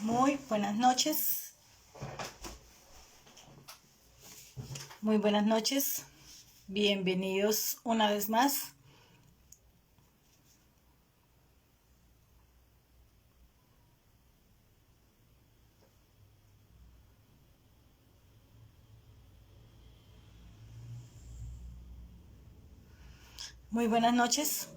Muy buenas noches. Muy buenas noches. Bienvenidos una vez más. Muy buenas noches.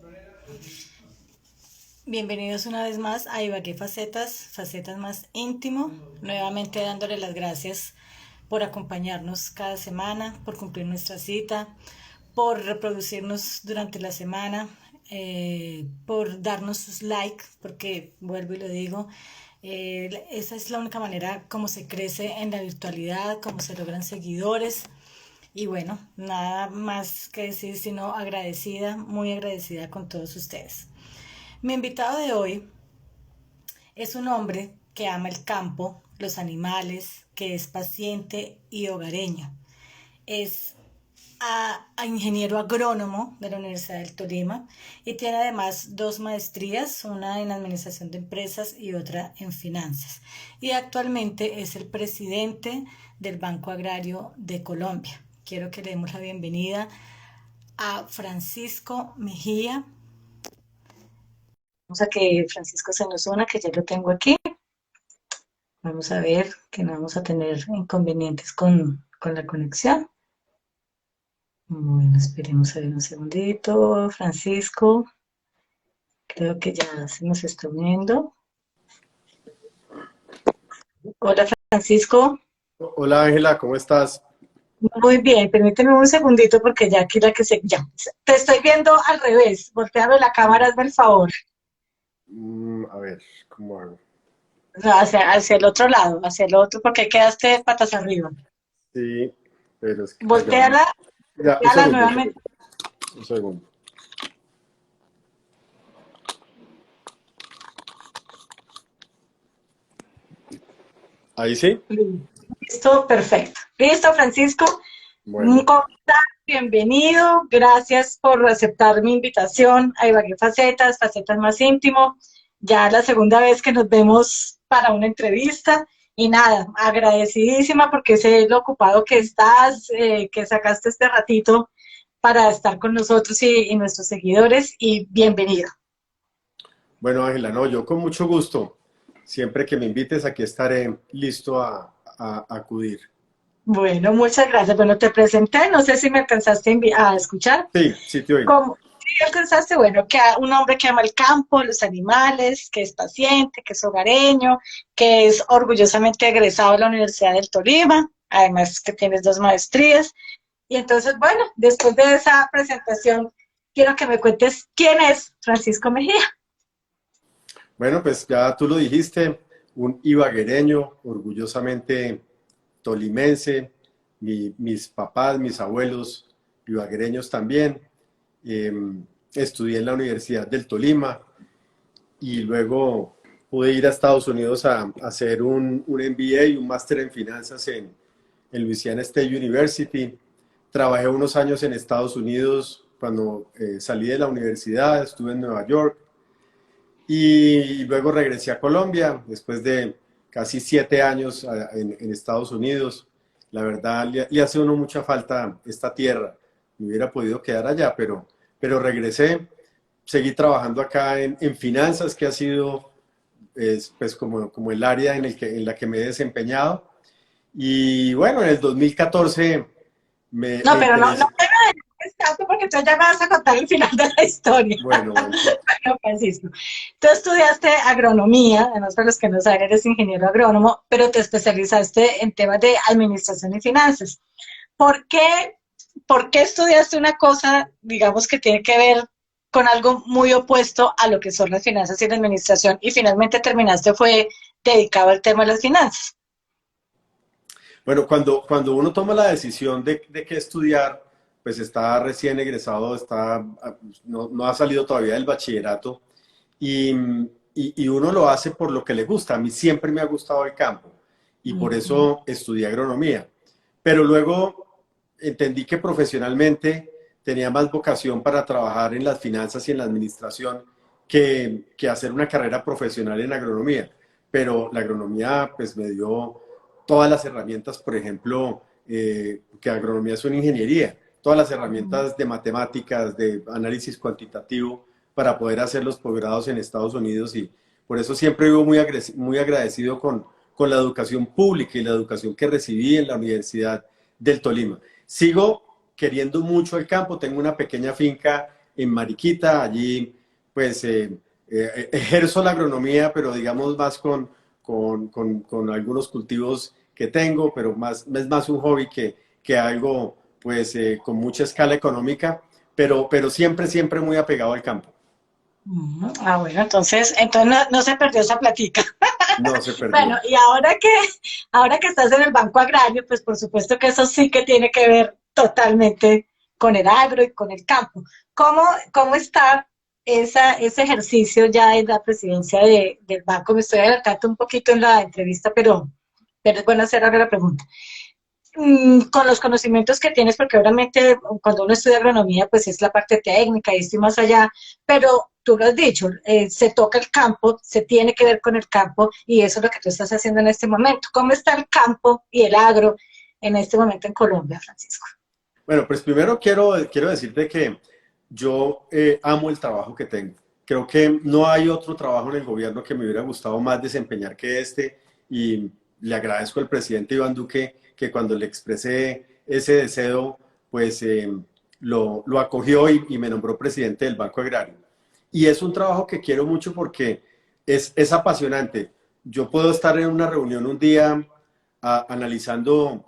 Bienvenidos una vez más a Ibagué Facetas, Facetas más íntimo. Nuevamente dándole las gracias por acompañarnos cada semana, por cumplir nuestra cita, por reproducirnos durante la semana, por darnos sus likes, porque vuelvo y lo digo, esa es la única manera como se crece en la virtualidad, como se logran seguidores. Y bueno, nada más que decir, sino agradecida, muy agradecida con todos ustedes. Mi invitado de hoy es un hombre que ama el campo, los animales, que es paciente y hogareño. Es ingeniero agrónomo de la Universidad del Tolima y tiene además dos maestrías, una en administración de empresas y otra en finanzas. Y actualmente es el presidente del Banco Agrario de Colombia. Quiero que le demos la bienvenida a Francisco Mejía. Vamos a que Francisco se nos una, que ya lo tengo aquí. Vamos a ver que no vamos a tener inconvenientes con la conexión. Bueno, esperemos a ver un segundito. Francisco, creo que ya se nos está uniendo. Hola, Francisco. Hola Ángela, ¿cómo estás? Muy bien, permíteme un segundito porque ya aquí la que se... Ya, te estoy viendo al revés. Volteame la cámara, hazme el favor. A ver, ¿cómo hago? No, hacia el otro lado, hacia el otro, porque quedaste patas arriba. Sí, pero es que ya, Volteala, ya, un volteala segundo, un nuevamente. segundo, un segundo. Ahí sí. Listo, perfecto. Listo, Francisco. Bueno, ¿Cómo estás? Bienvenido. Gracias por aceptar mi invitación a Ibagué Facetas, Facetas más íntimo. Ya la segunda vez que nos vemos para una entrevista. Y nada, agradecidísima porque sé lo ocupado que estás, que sacaste este ratito para estar con nosotros y nuestros seguidores. Y bienvenido. bueno Ángela, no, yo con mucho gusto. Siempre que me invites aquí estaré listo a acudir. Bueno, muchas gracias. Bueno, te presenté, no sé si me alcanzaste a escuchar. Sí, sí te oigo. ¿Cómo? Sí, alcanzaste, bueno, que un hombre que ama el campo, los animales, que es paciente, que es hogareño, que es orgullosamente egresado de la Universidad del Tolima, además que tienes dos maestrías. Y entonces, bueno, después de esa presentación, quiero que me cuentes quién es Francisco Mejía. Bueno, pues ya tú lo dijiste, un ibaguereño, orgullosamente tolimense, mis papás, mis abuelos, ibaguereños también. Eh, Estudié en la Universidad del Tolima y luego pude ir a Estados Unidos a hacer un MBA y un máster en finanzas en Louisiana State University. Trabajé unos años en Estados Unidos cuando salí de la universidad, estuve en Nueva York y luego regresé a Colombia después de casi 7 años en Estados Unidos. La verdad, le hace a uno mucha falta esta tierra. Me hubiera podido quedar allá, pero regresé. Seguí trabajando acá en finanzas, que ha sido pues como el área en la que me he desempeñado. Y bueno, en el 2014 No, me pero no, no interesé. te me adelantes tanto porque tú ya me vas a contar el final de la historia. Bueno, bueno, Bueno, Francisco, tú estudiaste agronomía, además para los que no saben, eres ingeniero agrónomo, pero te especializaste en temas de administración y finanzas. ¿Por qué, por qué estudiaste una cosa, digamos, que tiene que ver con algo muy opuesto a lo que son las finanzas y la administración y finalmente terminaste fue dedicado al tema de las finanzas? bueno, cuando uno toma la decisión de qué estudiar, pues está recién egresado, no ha salido todavía del bachillerato y, y uno lo hace por lo que le gusta. A mí siempre me ha gustado el campo y por Ujú. eso estudié agronomía. Pero luego entendí que profesionalmente tenía más vocación para trabajar en las finanzas y en la administración que hacer una carrera profesional en agronomía. pero la agronomía pues me dio todas las herramientas, por ejemplo, que agronomía es una ingeniería, todas las herramientas de matemáticas, de análisis cuantitativo para poder hacer los posgrados en Estados Unidos y por eso siempre vivo muy agradecido con la educación pública y la educación que recibí en la Universidad del Tolima. Sigo queriendo mucho el campo, tengo una pequeña finca en Mariquita, allí pues ejerzo la agronomía, pero digamos más con algunos cultivos que tengo, pero es más un hobby que algo pues con mucha escala económica, pero siempre, siempre muy apegado al campo. Ah, bueno, entonces no se perdió esa platica. No se Bueno, perdió. y ahora que estás en el Banco Agrario, pues por supuesto que eso sí que tiene que ver totalmente con el agro y con el campo. ¿Cómo está ese ejercicio ya en la presidencia del banco? Me estoy adelantando un poquito en la entrevista, pero es bueno hacer ahora la pregunta. Con los conocimientos que tienes, porque obviamente cuando uno estudia agronomía, pues es la parte técnica y estoy más allá, pero tú lo has dicho, se toca el campo, se tiene que ver con el campo y eso es lo que tú estás haciendo en este momento. ¿Cómo está el campo y el agro en este momento en Colombia, Francisco? Bueno, pues primero quiero decirte que yo amo el trabajo que tengo. Creo que no hay otro trabajo en el gobierno que me hubiera gustado más desempeñar que este y le agradezco al presidente Iván Duque que cuando le expresé ese deseo, pues lo acogió y me nombró presidente del Banco Agrario. Y es un trabajo que quiero mucho porque es apasionante. Yo puedo estar en una reunión un día analizando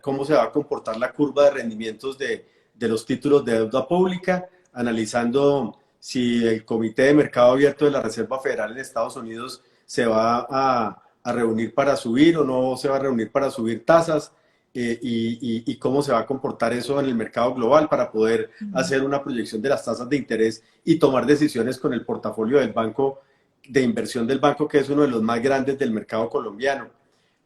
cómo se va a comportar la curva de rendimientos de los títulos de deuda pública, analizando si el Comité de Mercado Abierto de la Reserva Federal en Estados Unidos se va a reunir para subir o no se va a reunir para subir tasas, y cómo se va a comportar eso en el mercado global para poder hacer una proyección de las tasas de interés y tomar decisiones con el portafolio del banco de inversión del banco, que es uno de los más grandes del mercado colombiano.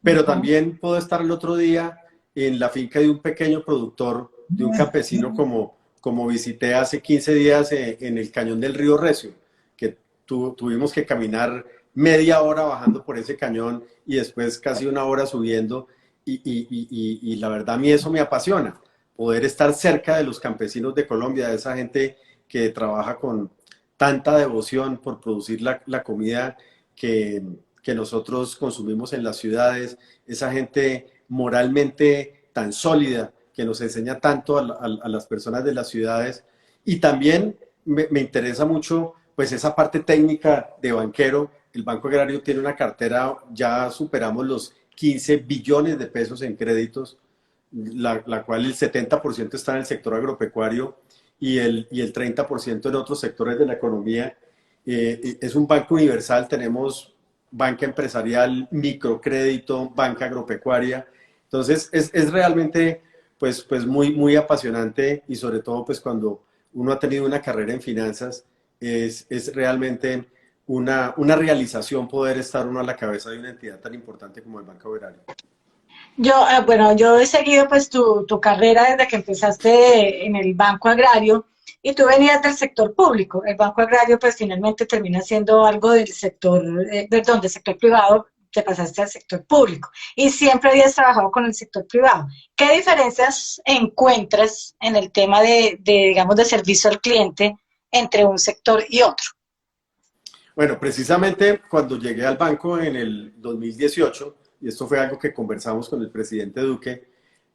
Pero también puedo estar el otro día en la finca de un pequeño productor, de un campesino como visité hace 15 días en el cañón del río Recio, que tuvimos que caminar media hora bajando por ese cañón y después casi una hora subiendo. Y la verdad a mí eso me apasiona, poder estar cerca de los campesinos de Colombia, de esa gente que trabaja con tanta devoción por producir la comida que, que nosotros consumimos en las ciudades, esa gente moralmente tan sólida que nos enseña tanto a las personas de las ciudades. Y también me interesa mucho pues esa parte técnica de banquero. El Banco Agrario tiene una cartera, ya superamos los 15 billones de pesos en créditos, la cual el 70% está en el sector agropecuario y el 30% en otros sectores de la economía. Es un banco universal, tenemos banca empresarial, microcrédito, banca agropecuaria. Entonces es realmente pues muy apasionante y sobre todo pues cuando uno ha tenido una carrera en finanzas, es realmente una realización poder estar uno a la cabeza de una entidad tan importante como el Banco Agrario. Bueno, yo he seguido pues tu carrera desde que empezaste en el Banco Agrario y tú venías del sector público. El Banco Agrario pues finalmente termina siendo algo del sector, perdón, del sector privado, te pasaste al sector público y siempre habías trabajado con el sector privado. ¿Qué diferencias encuentras en el tema digamos, de servicio al cliente entre un sector y otro? Bueno, precisamente cuando llegué al banco en el 2018, y esto fue algo que conversamos con el presidente Duque,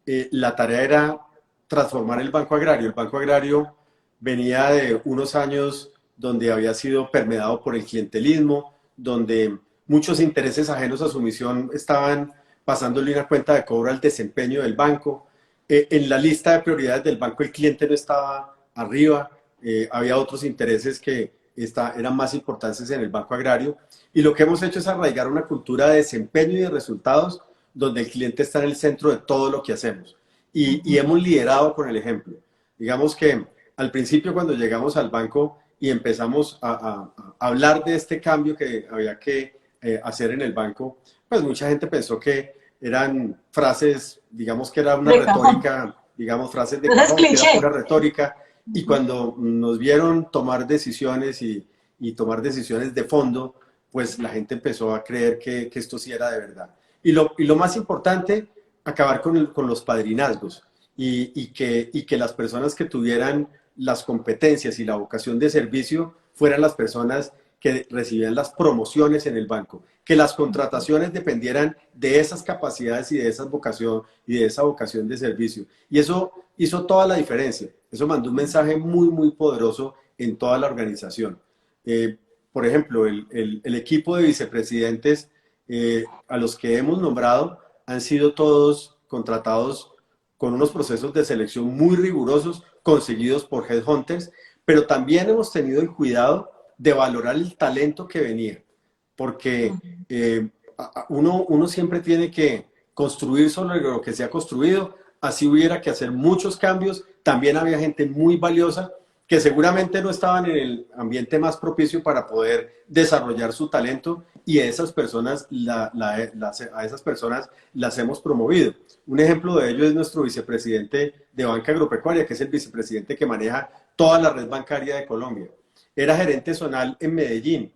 la tarea era transformar el Banco Agrario. El Banco Agrario venía de unos años donde había sido permeado por el clientelismo, donde muchos intereses ajenos a su misión estaban pasándole una cuenta de cobro al desempeño del banco. En la lista de prioridades del banco el cliente no estaba arriba, había otros intereses que eran más importantes en el Banco Agrario. Y lo que hemos hecho es arraigar una cultura de desempeño y de resultados donde el cliente está en el centro de todo lo que hacemos. Y hemos liderado con el ejemplo. Digamos que al principio cuando llegamos al banco y empezamos a hablar de este cambio que había que hacer en el banco, pues mucha gente pensó que eran frases, digamos que era una De cajón. retórica, digamos frases de Eso es cajón, que era cliché. pura retórica. Y cuando nos vieron tomar decisiones y tomar decisiones de fondo, pues la gente empezó a creer que esto sí era de verdad. Y lo más importante, acabar con los padrinazgos y que las personas que tuvieran las competencias y la vocación de servicio fueran las personas que recibían las promociones en el banco, que las contrataciones dependieran de esas capacidades y de esa vocación de servicio. Y eso hizo toda la diferencia. Eso mandó un mensaje muy, muy poderoso en toda la organización. Eh, por ejemplo, el equipo de vicepresidentes a los que hemos nombrado han sido todos contratados con unos procesos de selección muy rigurosos, conseguidos por headhunters, pero también hemos tenido el cuidado de valorar el talento que venía, porque uno siempre tiene que construir sobre lo que se ha construido, así hubiera que hacer muchos cambios. También había gente muy valiosa que seguramente no estaban en el ambiente más propicio para poder desarrollar su talento, y a esas personas, a esas personas las hemos promovido. Un ejemplo de ello es nuestro vicepresidente de Banca Agropecuaria, que es el vicepresidente que maneja toda la red bancaria de Colombia. Era gerente zonal en Medellín,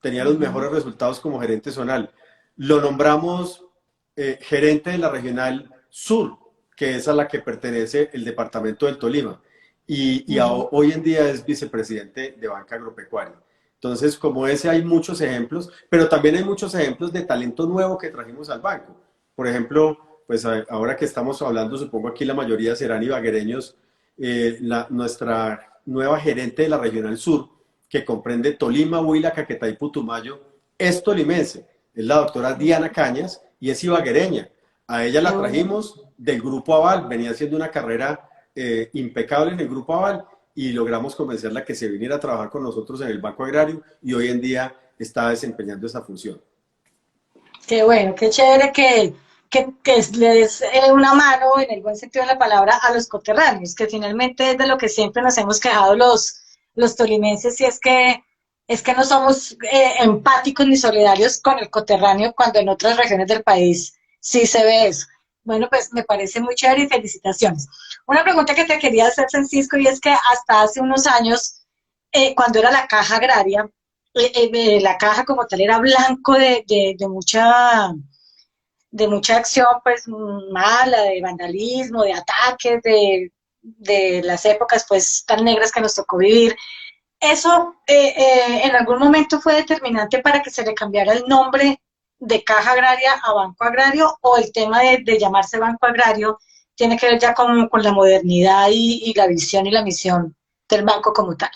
tenía los mejores resultados como gerente zonal. Lo nombramos gerente de la regional sur, que es a la que pertenece el departamento del Tolima. Hoy en día es vicepresidente de Banca Agropecuaria. Entonces, como ese, hay muchos ejemplos, pero también hay muchos ejemplos de talento nuevo que trajimos al banco. Por ejemplo, pues ahora que estamos hablando, supongo aquí la mayoría serán ibaguereños, nuestra nueva gerente de la Regional Sur, que comprende Tolima, Huila, Caquetá y Putumayo, es tolimense. Es la doctora Diana Cañas y es ibaguereña. A ella la trajimos del Grupo Aval, venía haciendo una carrera impecable en el Grupo Aval, y logramos convencerla que se viniera a trabajar con nosotros en el Banco Agrario, y hoy en día está desempeñando esa función. Qué bueno, qué chévere que le des una mano, en el buen sentido de la palabra, a los coterráneos, que finalmente es de lo que siempre nos hemos quejado los tolimenses, y es que no somos empáticos ni solidarios con el coterráneo, cuando en otras regiones del país sí se ve eso. Bueno, pues me parece muy chévere y felicitaciones. Una pregunta que te quería hacer, Francisco, y es que hasta hace unos años, cuando era la Caja Agraria, la caja como tal era blanco de mucha acción pues mala, de vandalismo, de ataques, de las épocas pues tan negras que nos tocó vivir. ¿Eso en algún momento fue determinante para que se le cambiara el nombre de Caja Agraria a Banco Agrario, o el tema de llamarse Banco Agrario tiene que ver ya con la modernidad y la visión y la misión del banco como tal?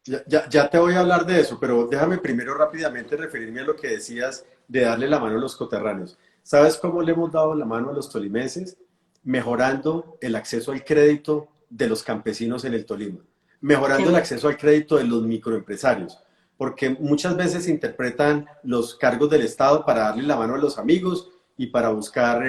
Ya te voy a hablar de eso, pero déjame primero rápidamente referirme a lo que decías de darle la mano a los coterráneos. ¿Sabes cómo le hemos dado la mano a los tolimenses? Mejorando el acceso al crédito de los campesinos en el Tolima, mejorando el acceso al crédito de los microempresarios, porque muchas veces se interpretan los cargos del Estado para darle la mano a los amigos y para buscar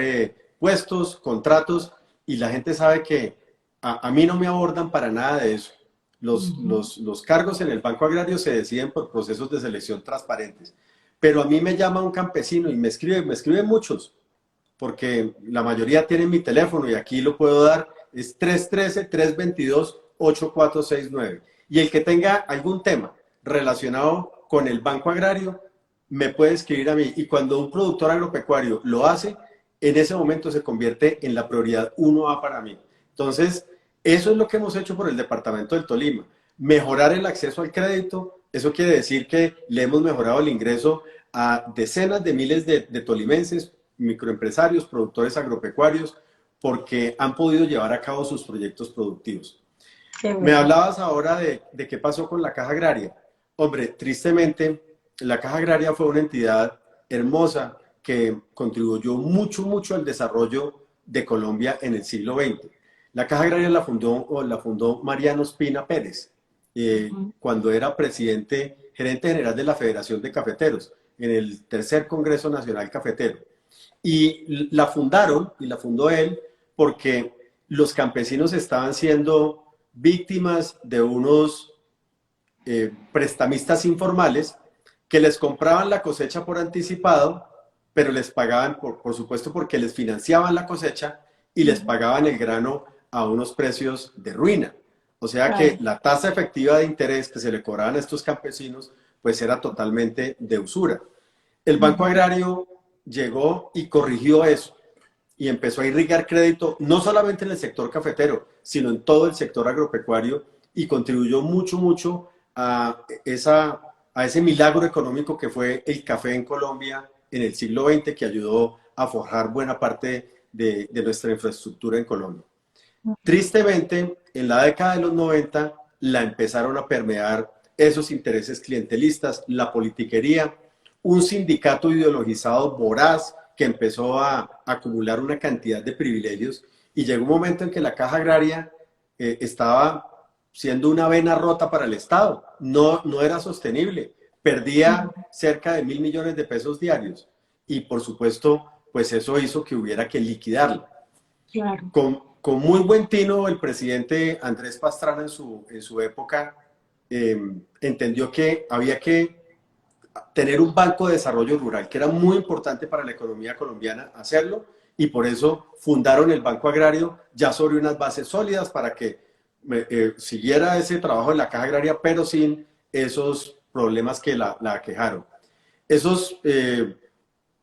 puestos, contratos, y la gente sabe que a mí no me abordan para nada de eso. Los cargos en el Banco Agrario se deciden por procesos de selección transparentes. Pero a mí me llama un campesino y me escriben muchos, porque la mayoría tienen mi teléfono y aquí lo puedo dar, es 313-322-8469. Y el que tenga algún tema relacionado con el Banco Agrario, me puede escribir a mí. Y cuando un productor agropecuario lo hace, en ese momento se convierte en la prioridad 1A para mí. Entonces, eso es lo que hemos hecho por el departamento del Tolima. Mejorar el acceso al crédito. Eso quiere decir que le hemos mejorado el ingreso a decenas de miles de tolimenses, microempresarios, productores agropecuarios, porque han podido llevar a cabo sus proyectos productivos. Me hablabas ahora de qué pasó con la Caja Agraria. Hombre, tristemente, la Caja Agraria fue una entidad hermosa que contribuyó mucho, mucho al desarrollo de Colombia en el siglo XX. La Caja Agraria la fundó Mariano Espina Pérez, cuando era gerente general de la Federación de Cafeteros, en el tercer Congreso Nacional Cafetero. Y la fundó él porque los campesinos estaban siendo víctimas de unos prestamistas informales que les compraban la cosecha por anticipado, pero les pagaban, por supuesto, porque les financiaban la cosecha y les pagaban el grano a unos precios de ruina. O sea que la tasa efectiva de interés que se le cobraban a estos campesinos pues era totalmente de usura. El Banco Agrario llegó y corrigió eso y empezó a irrigar crédito no solamente en el sector cafetero, sino en todo el sector agropecuario y contribuyó mucho, mucho a ese milagro económico que fue el café en Colombia en el siglo XX, que ayudó a forjar buena parte de nuestra infraestructura en Colombia. Tristemente, en la década de los 90 la empezaron a permear esos intereses clientelistas, la politiquería, un sindicato ideologizado voraz que empezó a acumular una cantidad de privilegios y llegó un momento en que la caja agraria estaba siendo una vena rota para el Estado, no era sostenible, perdía cerca de 1.000 millones de pesos diarios y por supuesto pues eso hizo que hubiera que liquidarla. Claro. Con muy buen tino, el presidente Andrés Pastrana en su época entendió que había que tener un banco de desarrollo rural, que era muy importante para la economía colombiana hacerlo, y por eso fundaron el Banco Agrario ya sobre unas bases sólidas para que siguiera ese trabajo en la Caja Agraria, pero sin esos problemas que la aquejaron. Esos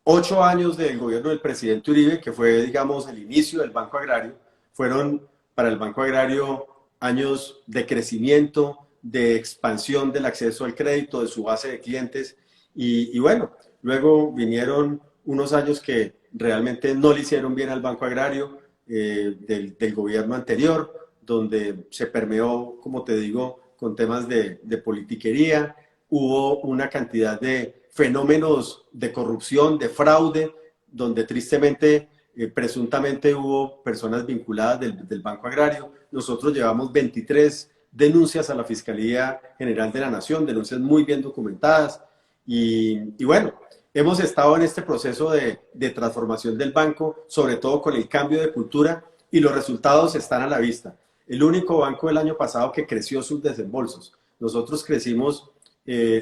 8 años del gobierno del presidente Uribe, que fue, digamos, el inicio del Banco Agrario, fueron para el Banco Agrario años de crecimiento, de expansión del acceso al crédito, de su base de clientes. Y bueno, luego vinieron unos años que realmente no le hicieron bien al Banco Agrario del gobierno anterior, donde se permeó, como te digo, con temas de politiquería. Hubo una cantidad de fenómenos de corrupción, de fraude, donde tristemente, presuntamente hubo personas vinculadas del Banco Agrario. Nosotros llevamos 23 denuncias a la Fiscalía General de la Nación, denuncias muy bien documentadas. Y bueno, hemos estado en este proceso de transformación del banco, sobre todo con el cambio de cultura, y los resultados están a la vista. El único banco del año pasado que creció sus desembolsos. Nosotros crecimos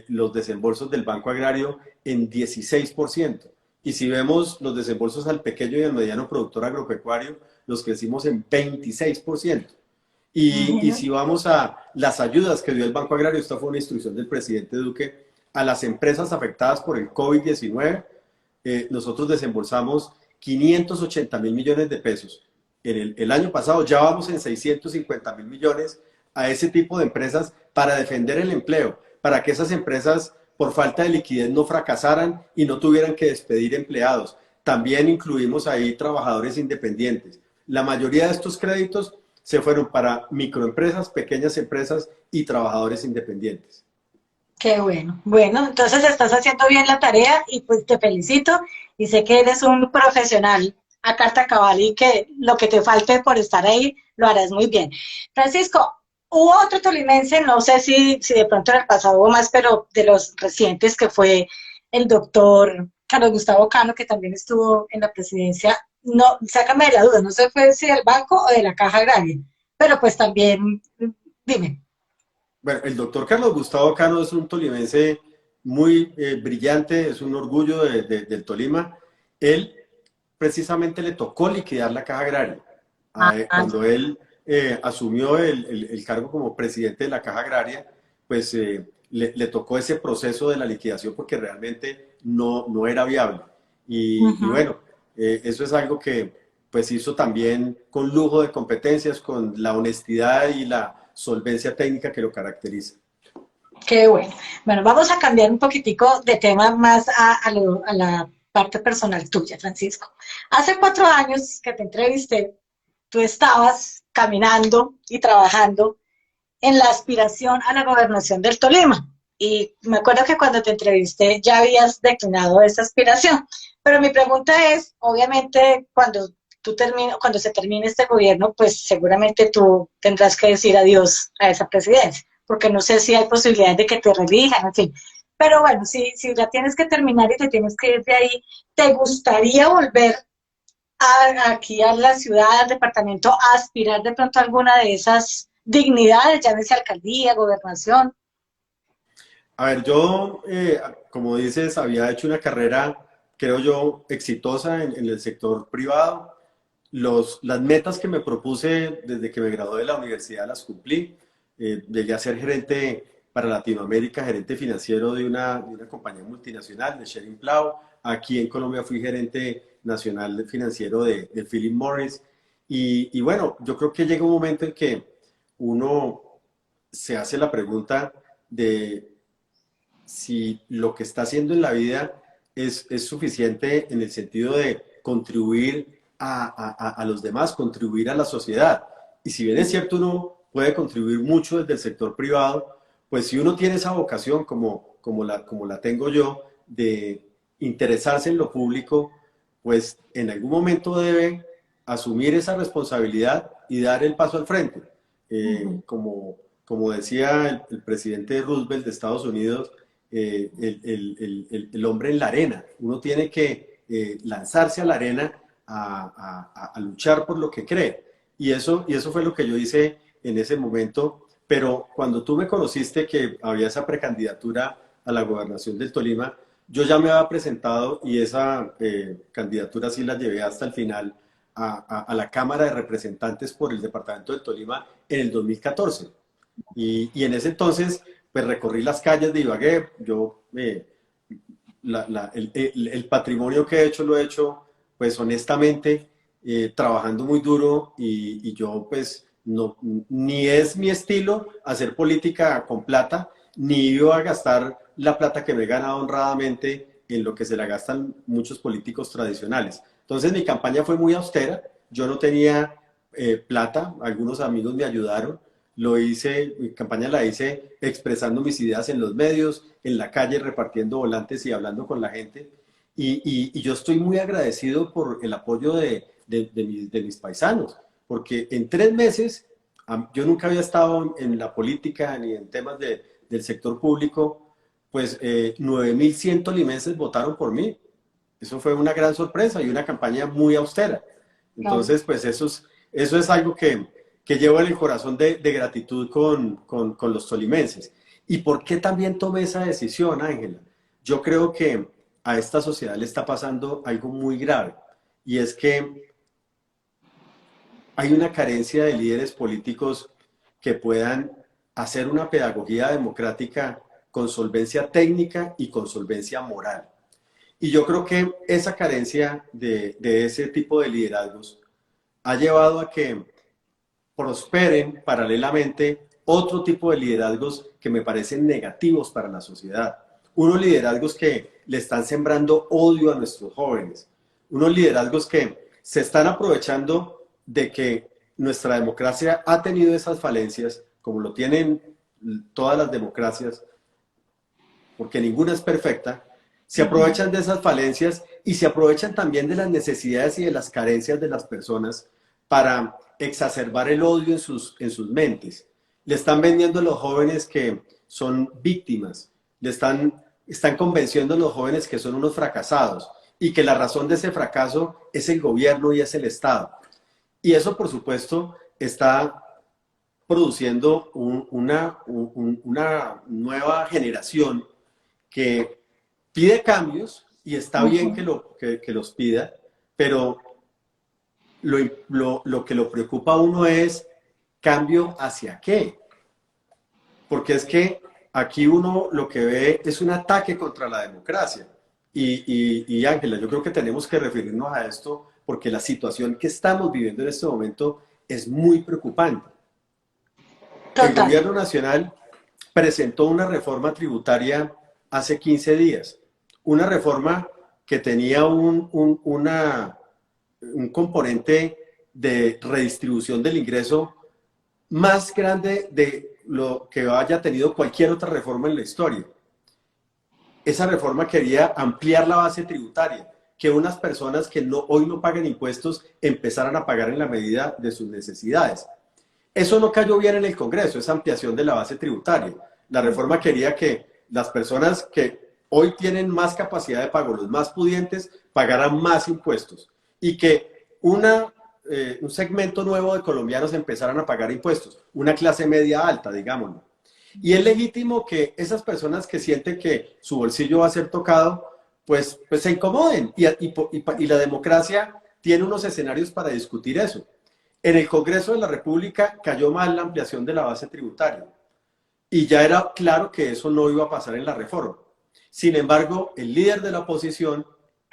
los desembolsos del Banco Agrario en 16%. Y si vemos los desembolsos al pequeño y al mediano productor agropecuario, los crecimos en 26%. Y si vamos a las ayudas que dio el Banco Agrario, esta fue una instrucción del presidente Duque, a las empresas afectadas por el COVID-19, nosotros desembolsamos 580.000 millones de pesos. El año pasado ya vamos en 650.000 millones a ese tipo de empresas para defender el empleo, para que esas empresas por falta de liquidez no fracasaran y no tuvieran que despedir empleados. También incluimos ahí trabajadores independientes. La mayoría de estos créditos se fueron para microempresas, pequeñas empresas y trabajadores independientes. Qué bueno. Bueno, entonces estás haciendo bien la tarea y pues te felicito y sé que eres un profesional a carta cabal y que lo que te falte por estar ahí lo harás muy bien. Francisco, hubo otro tolimense, no sé si de pronto en el pasado hubo más, pero de los recientes que fue el doctor Carlos Gustavo Cano, que también estuvo en la presidencia. No, sácame de la duda, no sé fue si del banco o de la Caja Agraria, pero pues también, dime. Bueno, el doctor Carlos Gustavo Cano es un tolimense muy brillante, es un orgullo del Tolima. Él precisamente le tocó liquidar la Caja Agraria. Cuando él asumió el cargo como presidente de la Caja Agraria, pues le tocó ese proceso de la liquidación porque realmente no era viable. Y bueno, eso es algo que pues hizo también con lujo de competencias, con la honestidad y la solvencia técnica que lo caracteriza. Qué bueno. Bueno, vamos a cambiar un poquitico de tema más a la parte personal tuya, Francisco. Hace 4 años que te entrevisté, tú estabas caminando y trabajando en la aspiración a la gobernación del Tolima. Y me acuerdo que cuando te entrevisté ya habías declinado esa aspiración. Pero mi pregunta es, obviamente, cuando se termine este gobierno, pues seguramente tú tendrás que decir adiós a esa presidencia, porque no sé si hay posibilidades de que te reelijan, en fin. Pero bueno, si la tienes que terminar y te tienes que ir de ahí, ¿te gustaría volver aquí a la ciudad, al departamento, a aspirar de pronto a alguna de esas dignidades, llámese alcaldía, gobernación? A ver, yo, como dices, había hecho una carrera, creo yo, exitosa en el sector privado. Las metas que me propuse desde que me gradué de la universidad las cumplí. Llegué a ser gerente para Latinoamérica, gerente financiero de una compañía multinacional, de Schering Plough. Aquí en Colombia fui gerente nacional financiero de Philip Morris. Y bueno, yo creo que llega un momento en que uno se hace la pregunta de si lo que está haciendo en la vida es suficiente en el sentido de contribuir a los demás, contribuir a la sociedad. Y si bien es cierto, uno puede contribuir mucho desde el sector privado, pues si uno tiene esa vocación como la tengo yo, de interesarse en lo público, pues en algún momento debe asumir esa responsabilidad y dar el paso al frente. Como decía el presidente Roosevelt de Estados Unidos, el hombre en la arena. Uno tiene que lanzarse a la arena a luchar por lo que cree. Y eso fue lo que yo hice en ese momento. Pero cuando tú me conociste que había esa precandidatura a la gobernación del Tolima, yo ya me había presentado y esa candidatura sí la llevé hasta el final a la Cámara de Representantes por el departamento del Tolima en el 2014. Y en ese entonces, pues recorrí las calles de Ibagué. Yo, el patrimonio que he hecho, lo he hecho, pues honestamente, trabajando muy duro y yo, pues, no, ni es mi estilo hacer política con plata, ni iba a gastar la plata que me he ganado honradamente en lo que se la gastan muchos políticos tradicionales. Entonces mi campaña fue muy austera, yo no tenía plata, algunos amigos me ayudaron, lo hice, mi campaña la hice expresando mis ideas en los medios, en la calle, repartiendo volantes y hablando con la gente. Y yo estoy muy agradecido por el apoyo de mis paisanos, porque en 3 meses, yo nunca había estado en la política ni en temas del sector público, pues 9.100 tolimenses votaron por mí. Eso fue una gran sorpresa y una campaña muy austera. Entonces, pues eso es algo que llevo en el corazón de gratitud con los tolimenses. ¿Y por qué también tomé esa decisión, Ángela? Yo creo que a esta sociedad le está pasando algo muy grave, y es que hay una carencia de líderes políticos que puedan hacer una pedagogía democrática con solvencia técnica y con solvencia moral. Y yo creo que esa carencia de ese tipo de liderazgos ha llevado a que prosperen paralelamente otro tipo de liderazgos que me parecen negativos para la sociedad. Unos liderazgos que le están sembrando odio a nuestros jóvenes. Unos liderazgos que se están aprovechando de que nuestra democracia ha tenido esas falencias, como lo tienen todas las democracias, porque ninguna es perfecta. Se aprovechan de esas falencias y se aprovechan también de las necesidades y de las carencias de las personas para exacerbar el odio en sus mentes. Le están vendiendo a los jóvenes que son víctimas, están convenciendo a los jóvenes que son unos fracasados y que la razón de ese fracaso es el gobierno y es el Estado. Y eso, por supuesto, está produciendo una nueva generación que pide cambios, y está bien que los pida, pero lo que lo preocupa a uno es cambio hacia qué. Porque es que aquí uno lo que ve es un ataque contra la democracia. Y Ángela, yo creo que tenemos que referirnos a esto porque la situación que estamos viviendo en este momento es muy preocupante. El gobierno nacional presentó una reforma tributaria hace 15 días. Una reforma que tenía un componente de redistribución del ingreso más grande de lo que haya tenido cualquier otra reforma en la historia. Esa reforma quería ampliar la base tributaria, que unas personas que hoy no pagan impuestos empezaran a pagar en la medida de sus necesidades. Eso no cayó bien en el Congreso, esa ampliación de la base tributaria. La reforma quería que las personas que hoy tienen más capacidad de pago, los más pudientes, pagaran más impuestos, y que un segmento nuevo de colombianos empezaran a pagar impuestos, una clase media alta, digámoslo. Y es legítimo que esas personas que sienten que su bolsillo va a ser tocado, pues se incomoden, y la democracia tiene unos escenarios para discutir eso. En el Congreso de la República cayó mal la ampliación de la base tributaria, y ya era claro que eso no iba a pasar en la reforma. Sin embargo, el líder de la oposición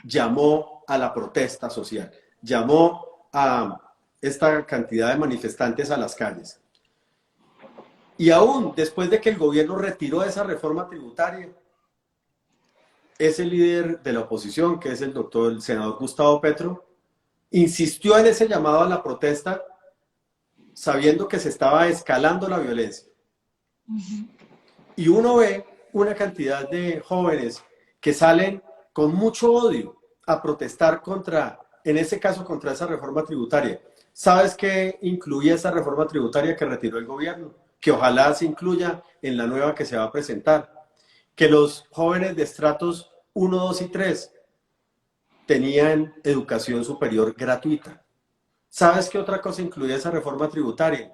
llamó a la protesta social, llamó a esta cantidad de manifestantes a las calles. Y aún después de que el gobierno retiró esa reforma tributaria, ese líder de la oposición, que es el senador Gustavo Petro, insistió en ese llamado a la protesta sabiendo que se estaba escalando la violencia. Y uno ve una cantidad de jóvenes que salen con mucho odio a protestar contra, en ese caso, contra esa reforma tributaria. ¿Sabes qué incluía esa reforma tributaria que retiró el gobierno? Que ojalá se incluya en la nueva que se va a presentar. Que los jóvenes de estratos 1, 2 y 3 tenían educación superior gratuita. ¿Sabes qué otra cosa incluía esa reforma tributaria?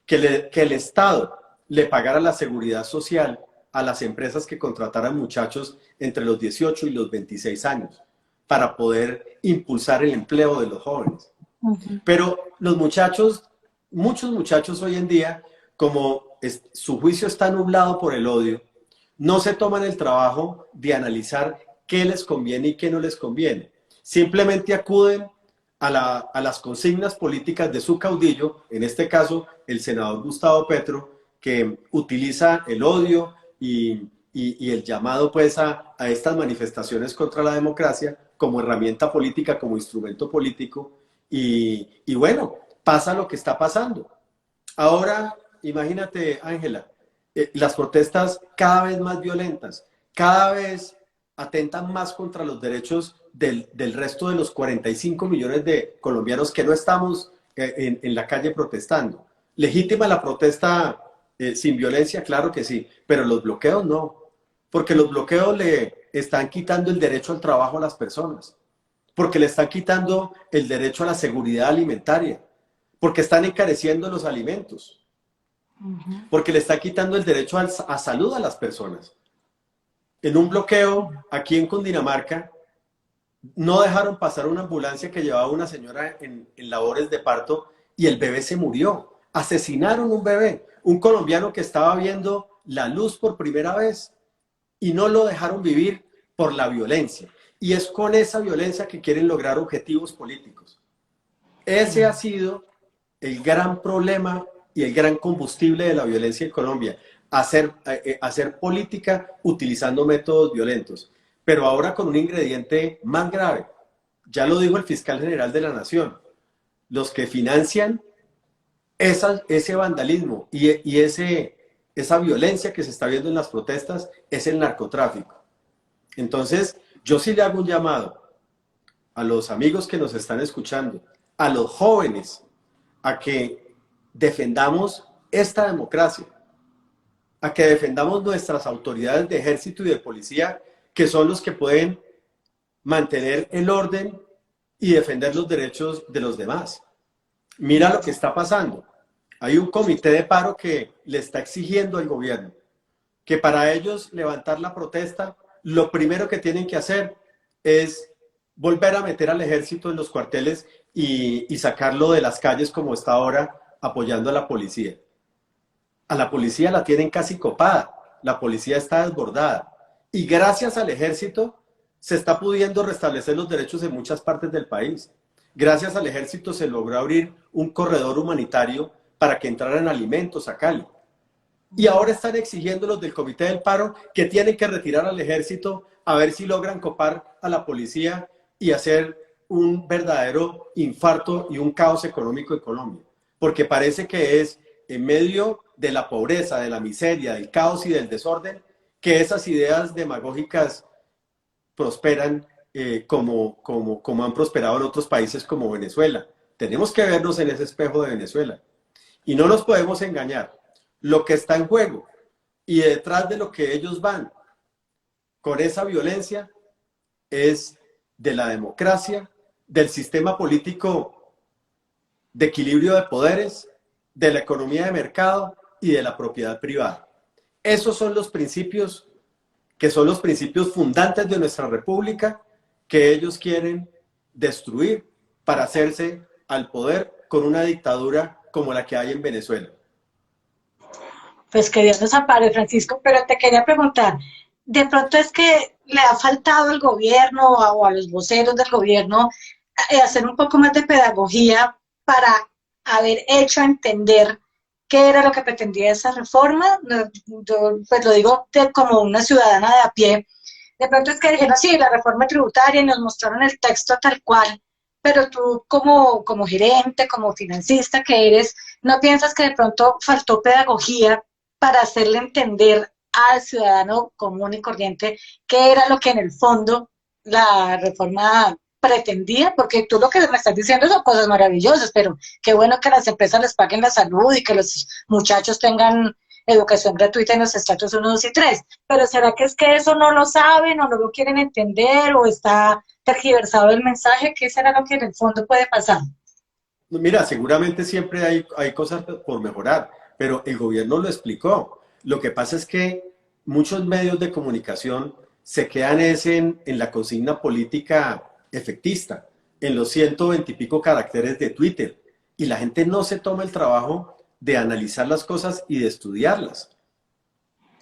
Que el Estado le pagara la seguridad social a las empresas que contrataran muchachos entre los 18 y los 26 años para poder impulsar el empleo de los jóvenes. Pero los muchachos, muchos muchachos hoy en día, como su juicio está nublado por el odio, no se toman el trabajo de analizar qué les conviene y qué no les conviene. Simplemente acuden a las consignas políticas de su caudillo, en este caso el senador Gustavo Petro, que utiliza el odio y el llamado pues a estas manifestaciones contra la democracia como herramienta política, como instrumento político, y bueno, pasa lo que está pasando. Ahora, imagínate, Ángela, las protestas cada vez más violentas, cada vez atentan más contra los derechos del resto de los 45 millones de colombianos que no estamos en la calle protestando. ¿Legítima la protesta sin violencia? Claro que sí, pero los bloqueos no, porque los bloqueos le están quitando el derecho al trabajo a las personas, porque le están quitando el derecho a la seguridad alimentaria, porque están encareciendo los alimentos, porque le está quitando el derecho a salud a las personas. En un bloqueo aquí en Cundinamarca, no dejaron pasar una ambulancia que llevaba a una señora en labores de parto y el bebé se murió. Asesinaron un bebé, un colombiano que estaba viendo la luz por primera vez y no lo dejaron vivir por la violencia. Y es con esa violencia que quieren lograr objetivos políticos. Ese ha sido el gran problema y el gran combustible de la violencia en Colombia. Hacer política utilizando métodos violentos. Pero ahora con un ingrediente más grave. Ya lo dijo el fiscal general de la Nación. Los que financian ese vandalismo y esa violencia que se está viendo en las protestas es el narcotráfico. Entonces, yo sí le hago un llamado a los amigos que nos están escuchando, a los jóvenes, a que defendamos esta democracia, a que defendamos nuestras autoridades de ejército y de policía, que son los que pueden mantener el orden y defender los derechos de los demás. Mira lo que está pasando. Hay un comité de paro que le está exigiendo al gobierno que para ellos levantar la protesta, lo primero que tienen que hacer es volver a meter al ejército en los cuarteles y sacarlo de las calles como está ahora apoyando a la policía. A la policía la tienen casi copada, la policía está desbordada y gracias al ejército se está pudiendo restablecer los derechos en muchas partes del país. Gracias al ejército se logró abrir un corredor humanitario para que entraran alimentos a Cali. Y ahora están exigiendo los del Comité del Paro que tienen que retirar al ejército a ver si logran copar a la policía y hacer un verdadero infarto y un caos económico en Colombia. Porque parece que es en medio de la pobreza, de la miseria, del caos y del desorden que esas ideas demagógicas prosperan como han prosperado en otros países como Venezuela. Tenemos que vernos en ese espejo de Venezuela. Y no nos podemos engañar. Lo que está en juego y detrás de lo que ellos van con esa violencia es de la democracia, del sistema político de equilibrio de poderes, de la economía de mercado y de la propiedad privada. Esos son los principios que son los principios fundantes de nuestra república que ellos quieren destruir para hacerse al poder con una dictadura como la que hay en Venezuela. Pues que Dios nos ampare, Francisco, pero te quería preguntar, de pronto es que le ha faltado al gobierno o a los voceros del gobierno hacer un poco más de pedagogía para haber hecho entender qué era lo que pretendía esa reforma. No, yo pues lo digo como una ciudadana de a pie. De pronto es que dijeron, sí, la reforma tributaria y nos mostraron el texto tal cual, pero tú como gerente, como financista que eres, ¿no piensas que de pronto faltó pedagogía para hacerle entender al ciudadano común y corriente qué era lo que en el fondo la reforma pretendía? Porque tú lo que me estás diciendo son cosas maravillosas, pero qué bueno que las empresas les paguen la salud y que los muchachos tengan educación gratuita en los estratos 1, 2 y 3. Pero ¿será que es que eso no lo saben o no lo quieren entender o está tergiversado el mensaje? ¿Qué será lo que en el fondo puede pasar? Mira, seguramente siempre hay cosas por mejorar, pero el gobierno lo explicó. Lo que pasa es que muchos medios de comunicación se quedan en la consigna política efectista, en los 120 y pico caracteres de Twitter, y la gente no se toma el trabajo de analizar las cosas y de estudiarlas.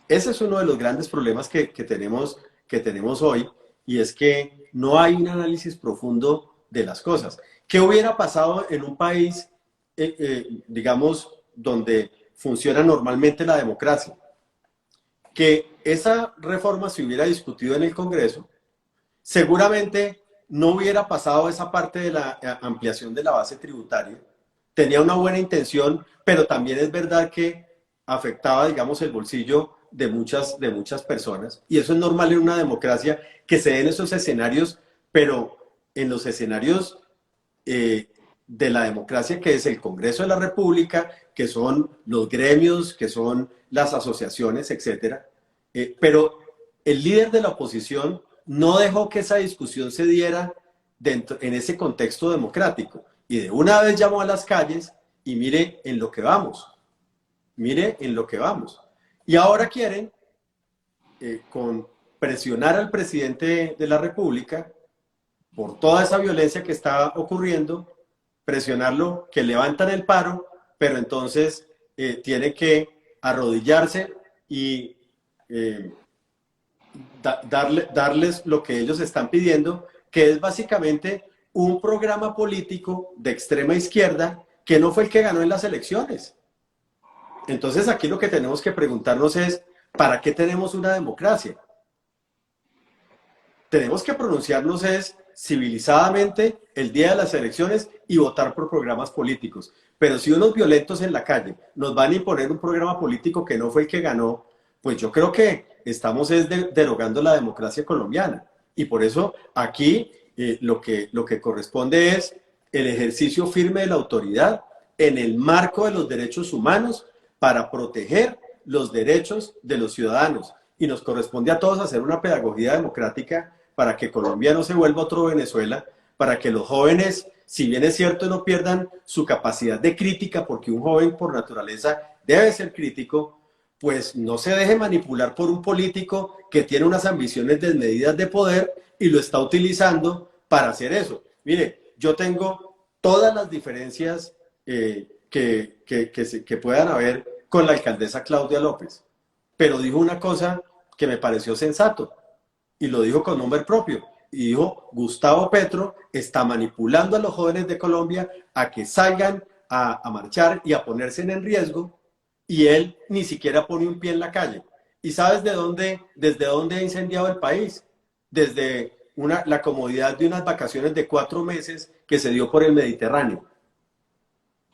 Ese es uno de los grandes problemas que tenemos hoy, y es que no hay un análisis profundo de las cosas. ¿Qué hubiera pasado en un país, digamos, donde funciona normalmente la democracia? Que esa reforma se hubiera discutido en el Congreso, seguramente no hubiera pasado esa parte de la ampliación de la base tributaria. Tenía una buena intención, pero también es verdad que afectaba, digamos, el bolsillo de muchas personas. Y eso es normal en una democracia, que se den esos escenarios, pero en los escenarios de la democracia, que es el Congreso de la República, que son los gremios, que son las asociaciones, etcétera. Pero el líder de la oposición no dejó que esa discusión se diera en ese contexto democrático. Y de una vez llamó a las calles y mire en lo que vamos. Mire en lo que vamos. Y ahora quieren, con presionar al presidente de la República por toda esa violencia que está ocurriendo, presionarlo, que levantan el paro, pero entonces tiene que arrodillarse y darles lo que ellos están pidiendo, que es básicamente un programa político de extrema izquierda que no fue el que ganó en las elecciones. Entonces aquí lo que tenemos que preguntarnos es, ¿para qué tenemos una democracia? Tenemos que pronunciarnos civilizadamente el día de las elecciones y votar por programas políticos. Pero si unos violentos en la calle nos van a imponer un programa político que no fue el que ganó, pues yo creo que estamos derogando la democracia colombiana. Y por eso aquí lo que corresponde es el ejercicio firme de la autoridad en el marco de los derechos humanos para proteger los derechos de los ciudadanos. Y nos corresponde a todos hacer una pedagogía democrática para que Colombia no se vuelva otro Venezuela, para que los jóvenes, si bien es cierto, no pierdan su capacidad de crítica, porque un joven por naturaleza debe ser crítico, pues no se deje manipular por un político que tiene unas ambiciones desmedidas de poder y lo está utilizando para hacer eso. Mire, yo tengo todas las diferencias que puedan haber con la alcaldesa Claudia López, pero dijo una cosa que me pareció sensato, y lo dijo con nombre propio, y dijo: Gustavo Petro está manipulando a los jóvenes de Colombia a que salgan a marchar y a ponerse en riesgo, y él ni siquiera pone un pie en la calle. ¿Y sabes desde dónde ha incendiado el país? Desde la comodidad de unas vacaciones de 4 meses que se dio por el Mediterráneo.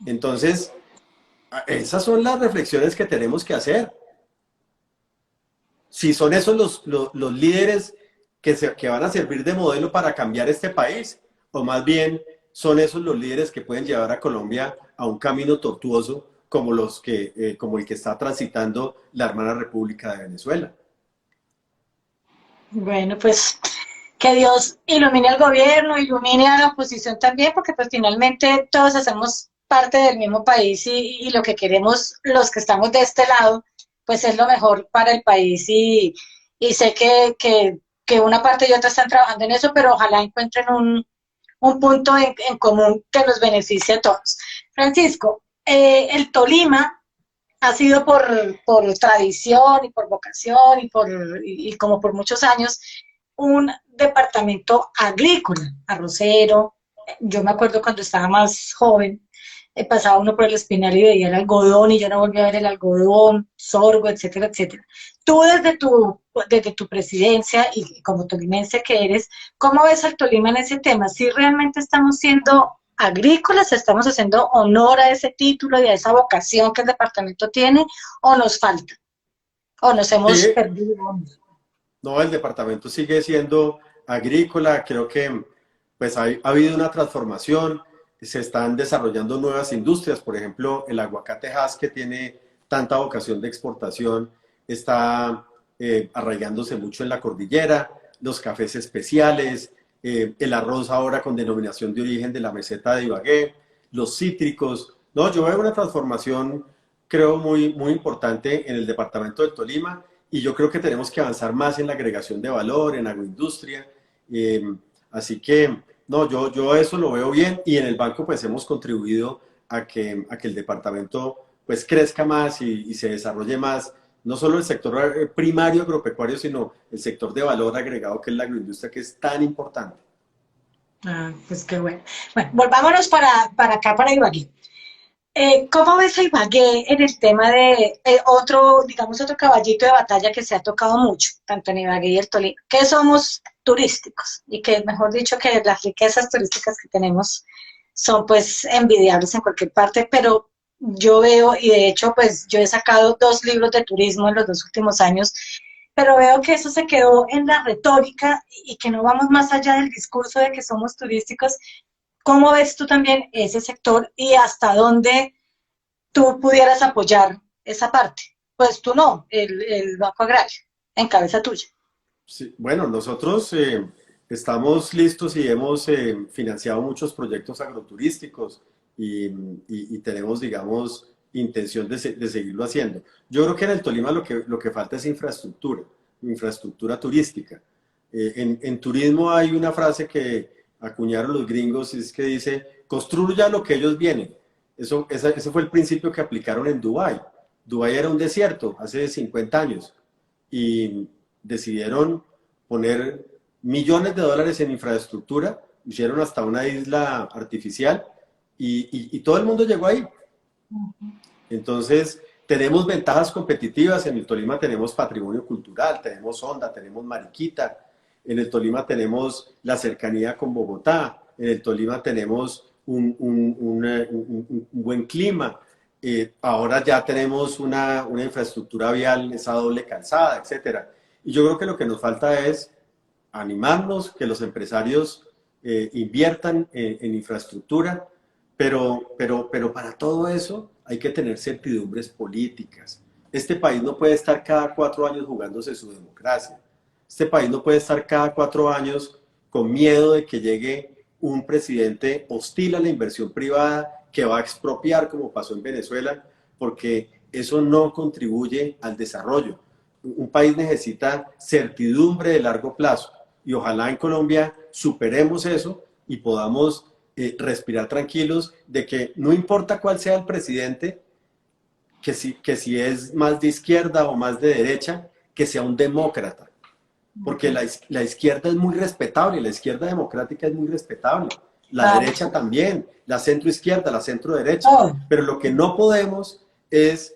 Entonces, esas son las reflexiones que tenemos que hacer. Si son esos los líderes que van a servir de modelo para cambiar este país, o más bien son esos los líderes que pueden llevar a Colombia a un camino tortuoso como el que está transitando la hermana República de Venezuela. Bueno, pues que Dios ilumine al gobierno, ilumine a la oposición también, porque pues finalmente todos hacemos parte del mismo país y lo que queremos los que estamos de este lado, pues es lo mejor para el país y sé que una parte y otra están trabajando en eso, pero ojalá encuentren un punto en común que nos beneficie a todos. Francisco, el Tolima ha sido por tradición y por vocación y como por muchos años un departamento agrícola, arrocero. Yo me acuerdo cuando estaba más joven, pasaba uno por el Espinal y veía el algodón y yo no volví a ver el algodón, sorgo, etcétera, etcétera. Tú desde tu presidencia y como tolimense que eres, ¿cómo ves al Tolima en ese tema? ¿Si realmente estamos siendo agrícolas, estamos haciendo honor a ese título y a esa vocación que el departamento tiene, o nos falta, o nos hemos Sí, perdido? no, el departamento sigue siendo agrícola, creo que pues ha habido una transformación, se están desarrollando nuevas industrias, por ejemplo, el aguacate Hass, que tiene tanta vocación de exportación, está arraigándose mucho en la cordillera, los cafés especiales, el arroz ahora con denominación de origen de la meseta de Ibagué, los cítricos. No, yo veo una transformación, creo, muy importante en el departamento del Tolima y yo creo que tenemos que avanzar más en la agregación de valor, en agroindustria. Eh, Así que, no, yo eso lo veo bien y en el banco pues hemos contribuido a que el departamento pues crezca más y se desarrolle más, no solo el sector primario agropecuario, sino el sector de valor agregado que es la agroindustria, que es tan importante. Ah, pues qué bueno. Bueno, volvámonos para acá, para Ibagué. ¿Cómo ves a Ibagué en el tema de otro, digamos, otro caballito de batalla que se ha tocado mucho, tanto en Ibagué y el Tolima, que somos turísticos y que, mejor dicho, que las riquezas turísticas que tenemos son pues envidiables en cualquier parte, pero yo veo, y de hecho, pues yo he sacado 2 libros de turismo en los 2 últimos años, pero veo que eso se quedó en la retórica y que no vamos más allá del discurso de que somos turísticos. ¿Cómo ves tú también ese sector y hasta dónde tú pudieras apoyar esa parte? Pues tú no, el Banco Agrario, en cabeza tuya. Sí, bueno, nosotros estamos listos y hemos financiado muchos proyectos agroturísticos y tenemos, digamos, intención de seguirlo haciendo. Yo creo que en el Tolima lo que falta es infraestructura, infraestructura turística. En turismo hay una frase que acuñaron los gringos, es que dice, construya lo que ellos vienen. Ese fue el principio que aplicaron en Dubái. Dubái era un desierto hace 50 años y decidieron poner millones de dólares en infraestructura, hicieron hasta una isla artificial y todo el mundo llegó ahí. Entonces, tenemos ventajas competitivas. En el Tolima tenemos patrimonio cultural, tenemos Honda, tenemos Mariquita. En el Tolima tenemos la cercanía con Bogotá. En el Tolima tenemos un buen clima. Ahora ya tenemos una infraestructura vial, esa doble calzada, etcétera. Y yo creo que lo que nos falta es animarnos, que los empresarios inviertan en infraestructura, pero para todo eso hay que tener certidumbres políticas. Este país no puede estar cada 4 años jugándose su democracia. Este país no puede estar cada 4 años con miedo de que llegue un presidente hostil a la inversión privada que va a expropiar, como pasó en Venezuela, porque eso no contribuye al desarrollo. Un país necesita certidumbre de largo plazo y ojalá en Colombia superemos eso y podamos respirar tranquilos de que no importa cuál sea el presidente, que si es más de izquierda o más de derecha, que sea un demócrata, porque la izquierda es muy respetable, la izquierda democrática es muy respetable, la Ah, derecha también, la centroizquierda, la centroderecha, oh, pero lo que no podemos es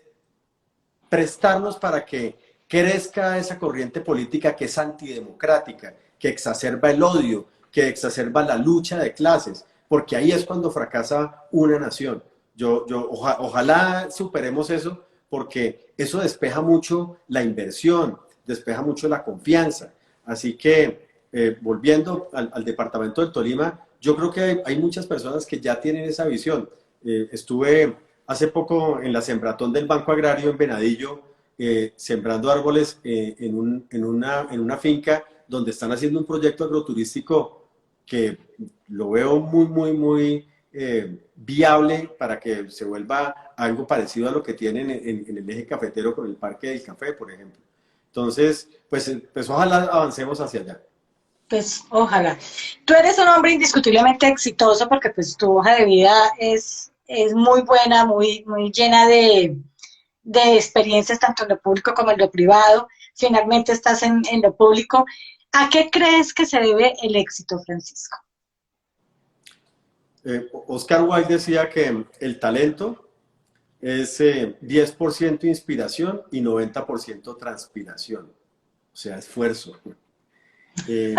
prestarnos para que crezca esa corriente política que es antidemocrática, que exacerba el odio, que exacerba la lucha de clases, porque ahí es cuando fracasa una nación. Ojalá superemos eso, porque eso despeja mucho la inversión, despeja mucho la confianza. Así que, volviendo al departamento del Tolima, yo creo que hay muchas personas que ya tienen esa visión. Estuve hace poco en la Sembratón del Banco Agrario en Venadillo, sembrando árboles en una finca donde están haciendo un proyecto agroturístico que lo veo muy viable para que se vuelva algo parecido a lo que tienen en el eje cafetero con el Parque del Café, por ejemplo. Entonces, pues ojalá avancemos hacia allá. pues ojalá. Tú eres un hombre indiscutiblemente exitoso porque pues tu hoja de vida es muy buena, muy llena de experiencias tanto en lo público como en lo privado, finalmente estás en lo público. ¿A qué crees que se debe el éxito, Francisco? Oscar Wilde decía que el talento es 10% inspiración y 90% transpiración, o sea, esfuerzo. Eh,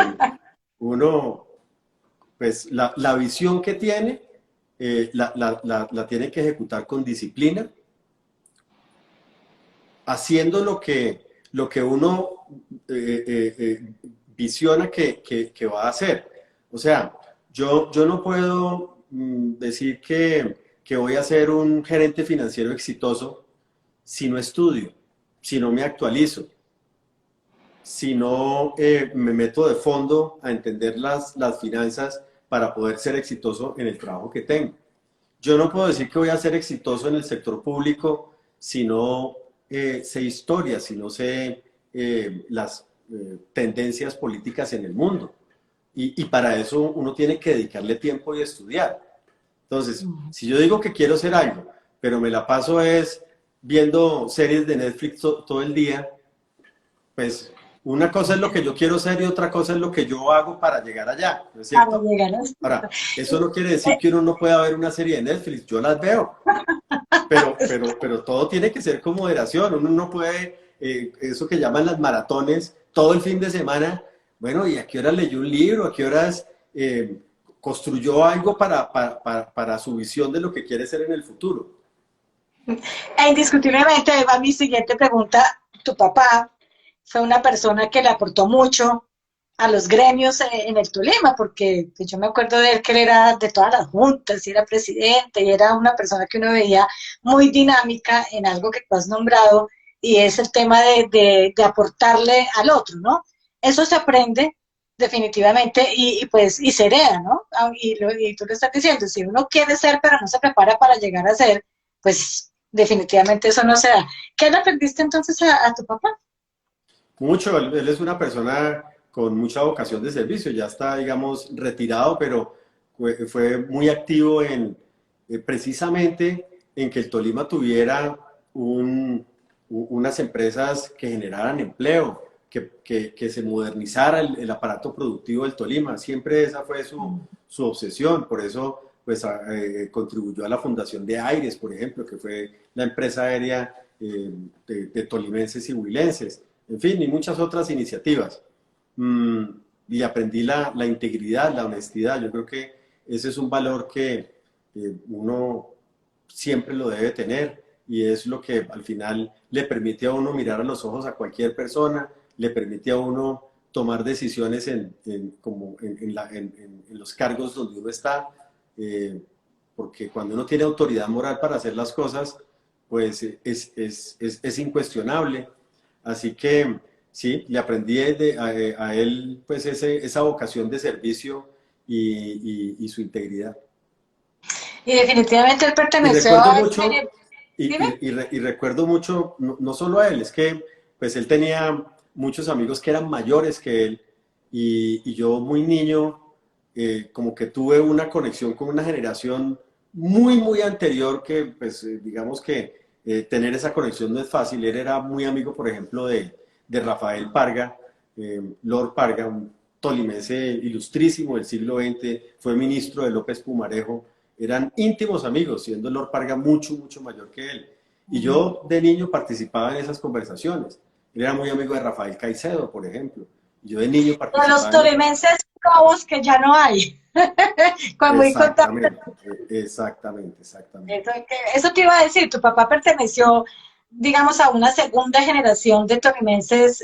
Uno, pues la visión que tiene, la tiene que ejecutar con disciplina, haciendo lo que uno visiona que va a hacer. O sea, yo no puedo decir que voy a ser un gerente financiero exitoso si no estudio, si no me actualizo, si no me meto de fondo a entender las finanzas para poder ser exitoso en el trabajo que tengo. Yo no puedo decir que voy a ser exitoso en el sector público si no sé historia, si no sé las tendencias políticas en el mundo. Y para eso uno tiene que dedicarle tiempo y estudiar. Entonces, si yo digo que quiero ser algo, pero me la paso es viendo series de Netflix todo el día, pues una cosa es lo que yo quiero ser y otra cosa es lo que yo hago para llegar allá, ¿no es Para cierto? llegar a... Ahora, eso no quiere decir que uno no pueda ver una serie de Netflix, yo las veo, pero todo tiene que ser con moderación, uno no puede, eso que llaman las maratones, todo el fin de semana, bueno, ¿y a qué horas leyó un libro? ¿A qué horas construyó algo para su visión de lo que quiere ser en el futuro? E indiscutiblemente, ahí va mi siguiente pregunta. Tu papá fue una persona que le aportó mucho a los gremios en el Tolima, porque pues, yo me acuerdo de él que él era de todas las juntas y era presidente y era una persona que uno veía muy dinámica en algo que tú has nombrado y es el tema de aportarle al otro, ¿no? Eso se aprende definitivamente y pues y se hereda, ¿no? Y tú lo estás diciendo, si uno quiere ser pero no se prepara para llegar a ser, pues definitivamente eso no se da. ¿Qué le aprendiste entonces a tu papá? Mucho, él es una persona con mucha vocación de servicio, ya está, digamos, retirado, pero fue muy activo en precisamente en que el Tolima tuviera unas empresas que generaran empleo, que se modernizara aparato productivo del Tolima. Siempre esa fue su obsesión, por eso pues, contribuyó a la fundación de Aires, por ejemplo, que fue la empresa aérea de tolimenses y huilenses, en fin, y muchas otras iniciativas. Mm, y aprendí la integridad, la honestidad. Yo creo que ese es un valor que uno siempre lo debe tener y es lo que al final le permite a uno mirar a los ojos a cualquier persona, le permite a uno tomar decisiones en los cargos donde uno está, porque cuando uno tiene autoridad moral para hacer las cosas, pues es incuestionable. Así que sí, le aprendí a él pues esa vocación de servicio y su integridad. Y definitivamente él Y perteneció recuerdo a ese... mucho, Dime. y recuerdo mucho, no solo a él, es que pues él tenía muchos amigos que eran mayores que él y yo muy niño, como que tuve una conexión con una generación muy anterior que pues digamos que tener esa conexión no es fácil. Él era muy amigo, por ejemplo, de Rafael Parga, Lord Parga, un tolimense ilustrísimo del siglo XX, fue ministro de López Pumarejo, eran íntimos amigos, siendo Lord Parga mucho mayor que él. Y yo de niño participaba en esas conversaciones. Él era muy amigo de Rafael Caicedo, por ejemplo. Y yo de niño De los participaba en esas. tolimenses nuevos que ya no hay. Con muy contacto. Exactamente, exactamente. Eso te iba a decir, tu papá perteneció, digamos, a una segunda generación de tolimenses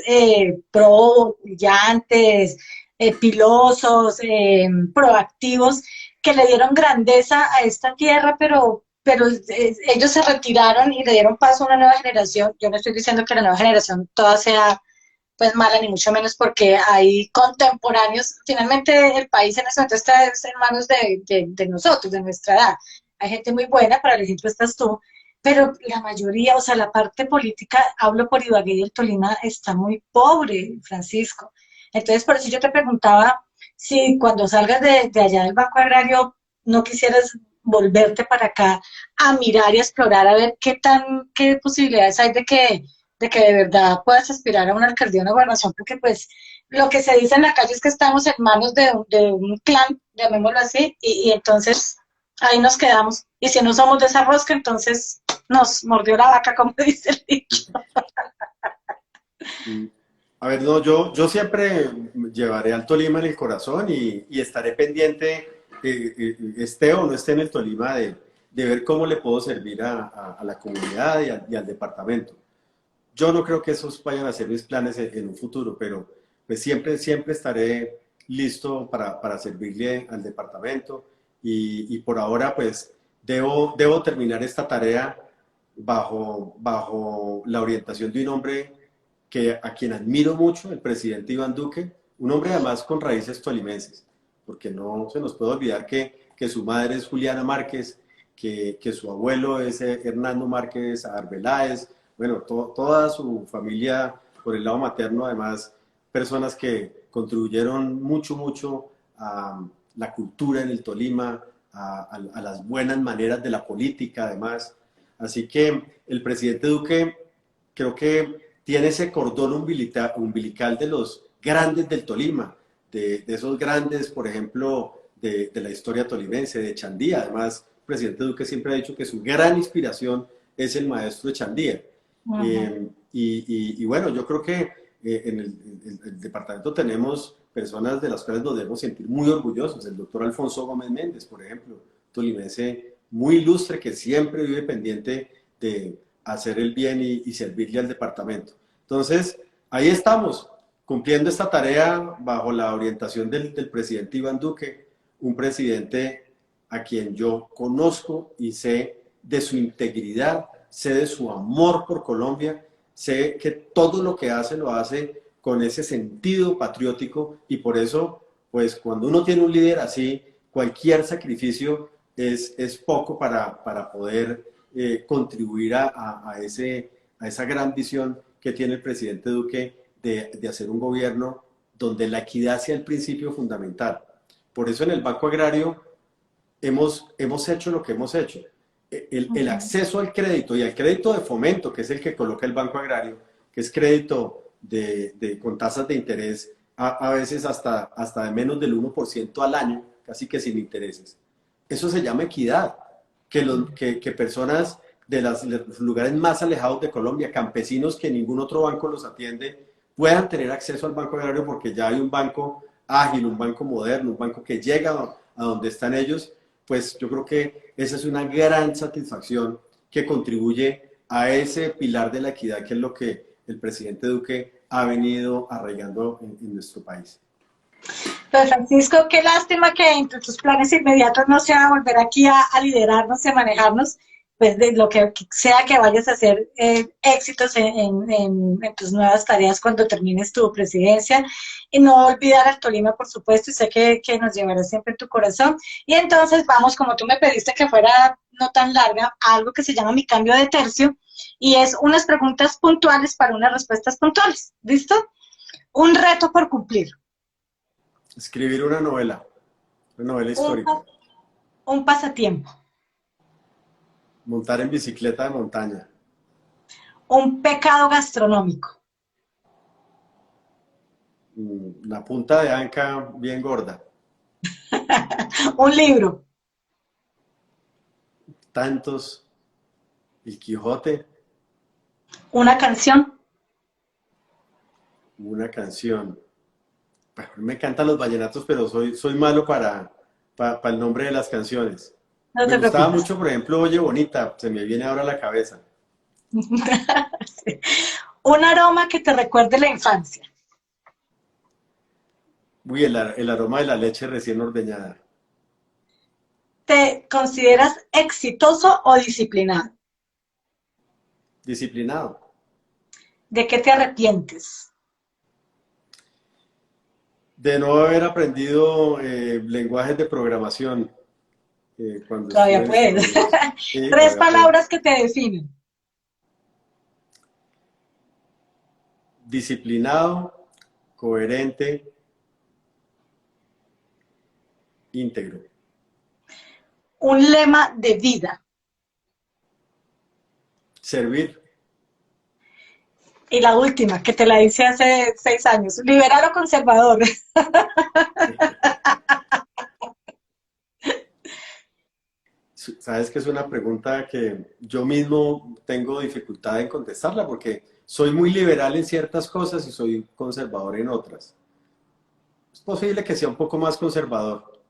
pro, brillantes, pilosos, proactivos, que le dieron grandeza a esta tierra, pero ellos se retiraron y le dieron paso a una nueva generación. Yo no estoy diciendo que la nueva generación toda sea pues mala, ni mucho menos porque hay contemporáneos. Finalmente el país en este momento está en manos de nosotros, de nuestra edad. Hay gente muy buena, para el ejemplo estás tú, pero la mayoría, o sea, la parte política, hablo por Ibagué y el Tolima, está muy pobre, Francisco. Entonces, por eso yo te preguntaba si cuando salgas de allá del Banco Agrario no quisieras volverte para acá a mirar y a explorar, a ver qué posibilidades hay de que de verdad puedas aspirar a una alcaldía, una gobernación, porque pues lo que se dice en la calle es que estamos en manos de un clan, llamémoslo así, y entonces ahí nos quedamos. Y si no somos de esa rosca, entonces nos mordió la vaca, como dice el dicho. Mm. A ver, no, yo siempre llevaré al Tolima en el corazón y estaré pendiente, esté o no esté en el Tolima, de ver cómo le puedo servir a la comunidad y al departamento. Yo no creo que esos vayan a ser mis planes en un futuro, pero pues siempre estaré listo para servirle al departamento y por ahora pues debo terminar esta tarea bajo la orientación de un hombre a quien admiro mucho, el presidente Iván Duque, un hombre además con raíces tolimenses, porque no se nos puede olvidar que su madre es Juliana Márquez, que su abuelo es Hernando Márquez Arbeláez, bueno, toda su familia por el lado materno, además, personas que contribuyeron mucho a la cultura en el Tolima, a las buenas maneras de la política, además. Así que el presidente Duque creo que tiene ese cordón umbilical de los grandes del Tolima, de esos grandes, por ejemplo, de la historia tolimense, de Chandía. Además, el presidente Duque siempre ha dicho que su gran inspiración es el maestro de Chandía. Ujú. Y bueno, yo creo que en el departamento tenemos personas de las cuales nos debemos sentir muy orgullosos. El doctor Alfonso Gómez Méndez, por ejemplo, tolimense muy ilustre que siempre vive pendiente de hacer el bien y servirle al departamento. Entonces, ahí estamos, cumpliendo esta tarea bajo la orientación del presidente Iván Duque, un presidente a quien yo conozco y sé de su integridad, sé de su amor por Colombia, sé que todo lo que hace lo hace con ese sentido patriótico y por eso, pues cuando uno tiene un líder así, cualquier sacrificio es poco para poder contribuir a esa gran visión que tiene el presidente Duque de hacer un gobierno donde la equidad sea el principio fundamental. Por eso en el Banco Agrario hemos hecho lo que hemos hecho. El Ujú. acceso al crédito y al crédito de fomento, que es el que coloca el Banco Agrario, que es crédito con tasas de interés a veces hasta de menos del 1% al año, casi que sin intereses. Eso se llama equidad, que personas de los lugares más alejados de Colombia, campesinos que ningún otro banco los atiende, puedan tener acceso al Banco Agrario porque ya hay un banco ágil, un banco moderno, un banco que llega a donde están ellos, pues yo creo que esa es una gran satisfacción que contribuye a ese pilar de la equidad que es lo que el presidente Duque ha venido arraigando en nuestro país. Pues Francisco, qué lástima que entre tus planes inmediatos no sea volver aquí a liderarnos y a manejarnos, pues de lo que sea que vayas a hacer éxitos en tus nuevas tareas cuando termines tu presidencia. Y no olvidar al Tolima, por supuesto, y sé que nos llevarás siempre en tu corazón. Y entonces vamos, como tú me pediste que fuera no tan larga, a algo que se llama mi cambio de tercio, y es unas preguntas puntuales para unas respuestas puntuales. ¿Listo? Un reto por cumplir. Escribir una novela Un histórica, Un pasatiempo, montar en bicicleta de montaña, un pecado gastronómico, una punta de anca bien gorda, un libro, tantos, el Quijote, una canción, una canción. Bueno, me encantan los vallenatos, pero soy malo para el nombre de las canciones. no Me te gustaba preocupes. mucho, por ejemplo, Oye Bonita, se me viene ahora a la cabeza. Sí. Un aroma que te recuerde la infancia. Uy, el aroma de la leche recién ordeñada. ¿Te consideras exitoso o disciplinado? Disciplinado. ¿De qué te arrepientes? De no haber aprendido lenguajes de programación cuando estuve Todavía en puedes. Estados Unidos. Sí, Tres todavía puedo. palabras que te definen. Disciplinado, coherente, íntegro. Un lema de vida. Servir. Y la última, que te la hice hace 6 años. Liberal o conservador. Sabes que es una pregunta que yo mismo tengo dificultad en contestarla porque soy muy liberal en ciertas cosas y soy conservador en otras. Es posible que sea un poco más conservador.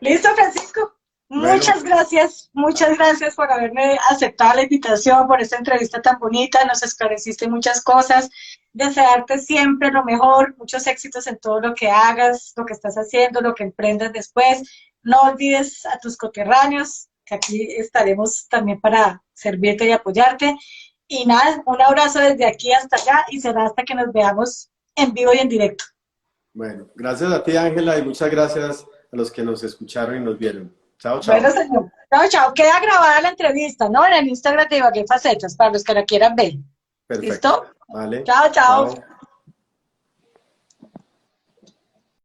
Listo, Francisco. Bueno, Muchas gracias por haberme aceptado la invitación, por esta entrevista tan bonita, nos esclareciste muchas cosas, desearte siempre lo mejor, muchos éxitos en todo lo que hagas, lo que estás haciendo, lo que emprendas después. No olvides a tus coterráneos, que aquí estaremos también para servirte y apoyarte. Y nada, un abrazo desde aquí hasta allá y será hasta que nos veamos en vivo y en directo. bueno, gracias a ti, Ángela, y muchas gracias a los que nos escucharon y nos vieron. Chao, Bueno, chao. señor. Chao, chao. Queda grabada la entrevista, ¿no? En el Instagram de Ibagué Facetas, para los que la quieran ver. Perfecto. ¿Listo? Vale. Chao, chao. Chao.